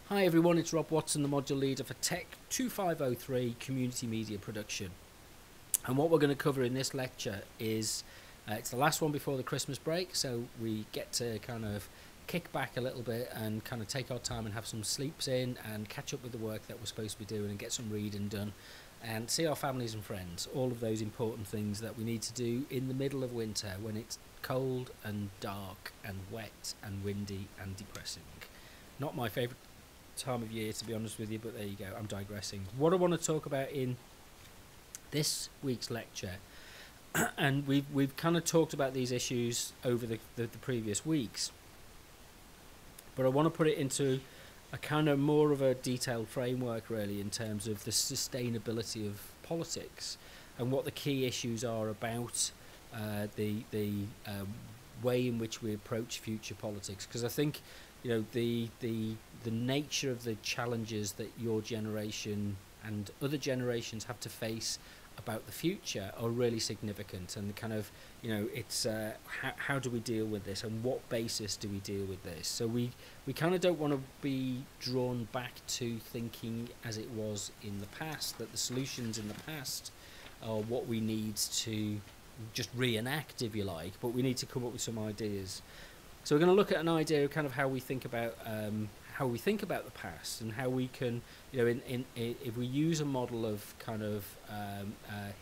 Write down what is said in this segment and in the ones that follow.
Hi everyone, it's Rob Watson, the module leader for TECH2503 Community Media Production. And what we're going to cover in this lecture is, it's the last one before the Christmas break, so we get to kind of kick back a little bit and kind of take our time and have some sleeps in and catch up with the work that we're supposed to be doing and get some reading done and see our families and friends, all of those important things that we need to do in the middle of winter when it's cold and dark and wet and windy and depressing. Not my favourite time of year, to be honest with you, but there you go, I'm digressing. What I want to talk about in this week's lecture, and we've kind of talked about these issues over the previous weeks, but I want to put it into a kind of more of a detailed framework really in terms of the sustainability of politics and what the key issues are about the way in which we approach future politics, because I think the nature of the challenges that your generation and other generations have to face about the future are really significant, and kind of it's how do we deal with this, and what basis do we deal with this? So we kind of don't want to be drawn back to thinking as it was in the past, that the solutions in the past are what we need to just reenact, if you like, but we need to come up with some ideas. So we're going to look at an idea of kind of how we think about the past, and how we can, if we use a model of kind of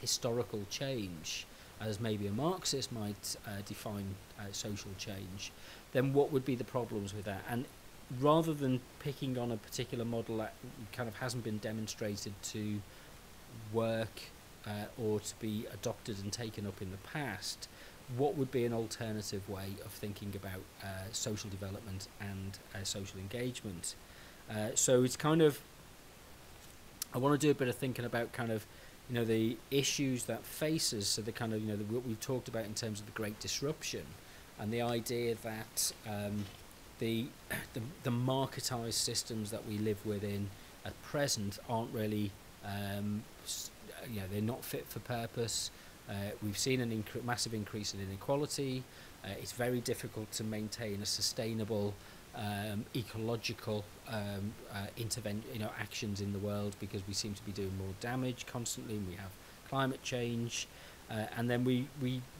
historical change, as maybe a Marxist might define social change, then what would be the problems with that? And rather than picking on a particular model that kind of hasn't been demonstrated to work or to be adopted and taken up in the past, what would be an alternative way of thinking about social development and social engagement? So it's kind of, I want to do a bit of thinking about kind of, the issues that face us. So the kind of, what we've talked about in terms of the Great Disruption, and the idea that the marketized systems that we live within at present aren't really, they're not fit for purpose. We've seen a massive increase in inequality. It's very difficult to maintain a sustainable ecological actions in the world, because we seem to be doing more damage constantly. We have climate change, and then we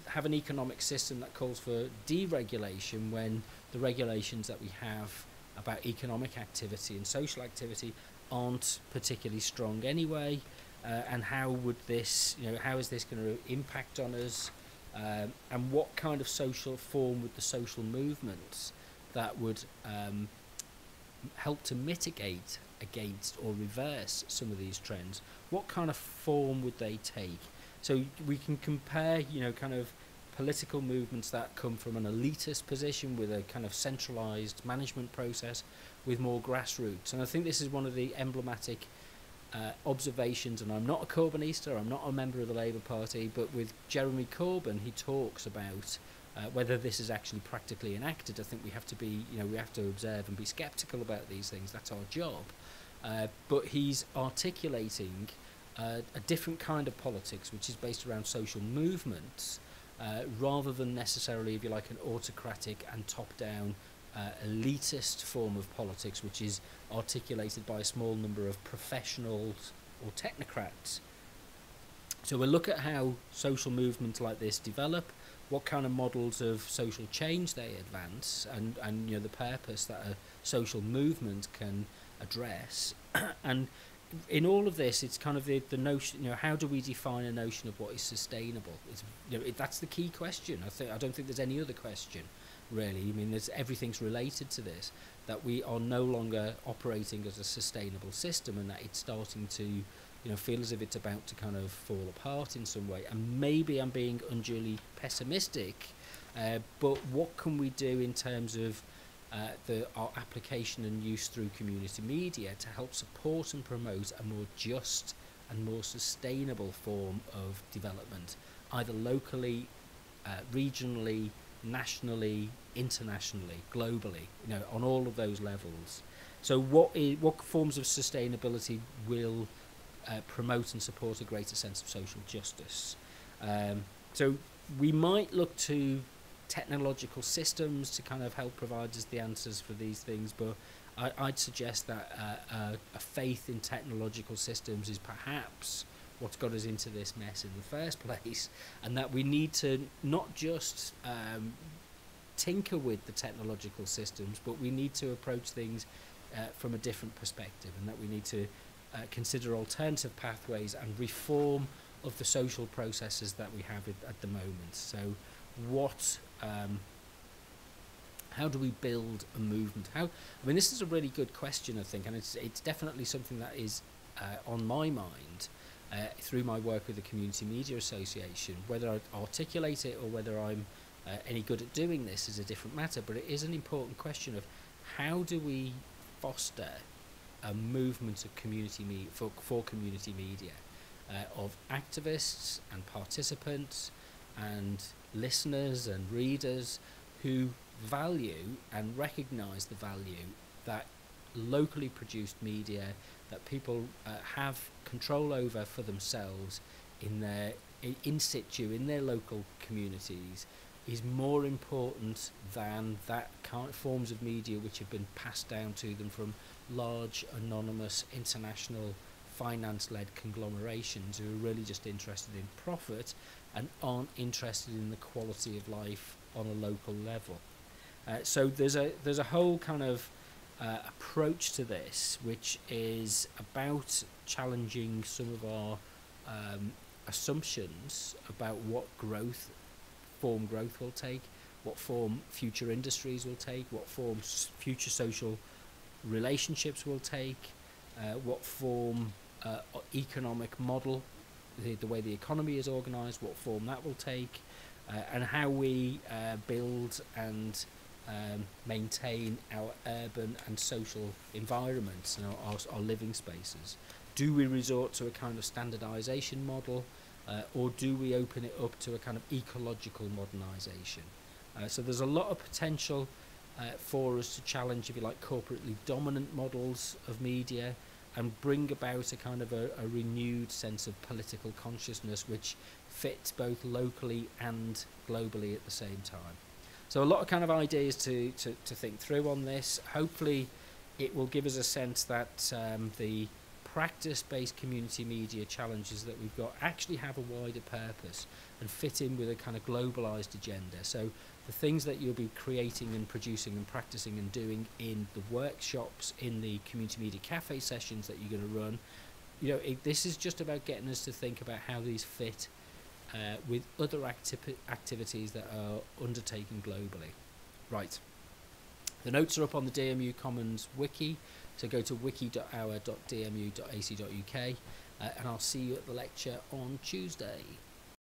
have an economic system that calls for deregulation when the regulations that we have about economic activity and social activity aren't particularly strong anyway. And how would this, how is this going to impact on us? And what kind of social form would the social movements that would help to mitigate against or reverse some of these trends, what kind of form would they take? So we can compare, kind of political movements that come from an elitist position with a kind of centralized management process with more grassroots. And I think this is one of the emblematic observations, and I'm not a Corbynista, I'm not a member of the Labour Party, but with Jeremy Corbyn, he talks about whether this is actually practically enacted. I think we have to be, we have to observe and be sceptical about these things. That's our job. But he's articulating a different kind of politics, which is based around social movements, rather than necessarily, if you like, an autocratic and top-down elitist form of politics, which is articulated by a small number of professionals or technocrats. So we'll look at how social movements like this develop, what kind of models of social change they advance, and the purpose that a social movement can address. And in all of this, it's kind of the notion, how do we define a notion of what is sustainable? It's, that's the key question. I don't think there's any other question, really. I mean, everything's related to this, that we are no longer operating as a sustainable system, and that it's starting to, feel as if it's about to kind of fall apart in some way. And maybe I'm being unduly pessimistic, but what can we do in terms of our application and use through community media to help support and promote a more just and more sustainable form of development, either locally, regionally, nationally, internationally, globally, on all of those levels. So what forms of sustainability will promote and support a greater sense of social justice? So we might look to technological systems to kind of help provide us the answers for these things, but I'd suggest that a faith in technological systems is perhaps what's got us into this mess in the first place, and that we need to not just tinker with the technological systems, but we need to approach things from a different perspective, and that we need to consider alternative pathways and reform of the social processes that we have at the moment. So how do we build a movement? This is a really good question, I think, and it's definitely something that is on my mind through my work with the Community Media Association. Whether I articulate it or whether I'm any good at doing this is a different matter, but it is an important question of how do we foster a movement of community for community media, of activists and participants and listeners and readers who value and recognise the value that locally produced media that people have control over for themselves in situ in their local communities is more important than that kind of forms of media which have been passed down to them from large anonymous international finance-led conglomerations who are really just interested in profit and aren't interested in the quality of life on a local level. So there's a whole kind of approach to this which is about challenging some of our assumptions about what form growth will take, what form future industries will take, what form future social relationships will take, what form economic model, the way the economy is organised, what form that will take, and how we build and maintain our urban and social environments and our living spaces. Do we resort to a kind of standardisation model, or do we open it up to a kind of ecological modernisation? So there's a lot of potential for us to challenge, if you like, corporately dominant models of media and bring about a kind of a renewed sense of political consciousness which fits both locally and globally at the same time. So a lot of kind of ideas to think through on this. Hopefully it will give us a sense that the practice-based community media challenges that we've got actually have a wider purpose and fit in with a kind of globalised agenda. So the things that you'll be creating and producing and practicing and doing in the workshops, in the community media cafe sessions that you're going to run, this is just about getting us to think about how these fit with other activities that are undertaken globally. Right. The notes are up on the DMU Commons wiki, so go to wiki.our.dmu.ac.uk, and I'll see you at the lecture on Tuesday.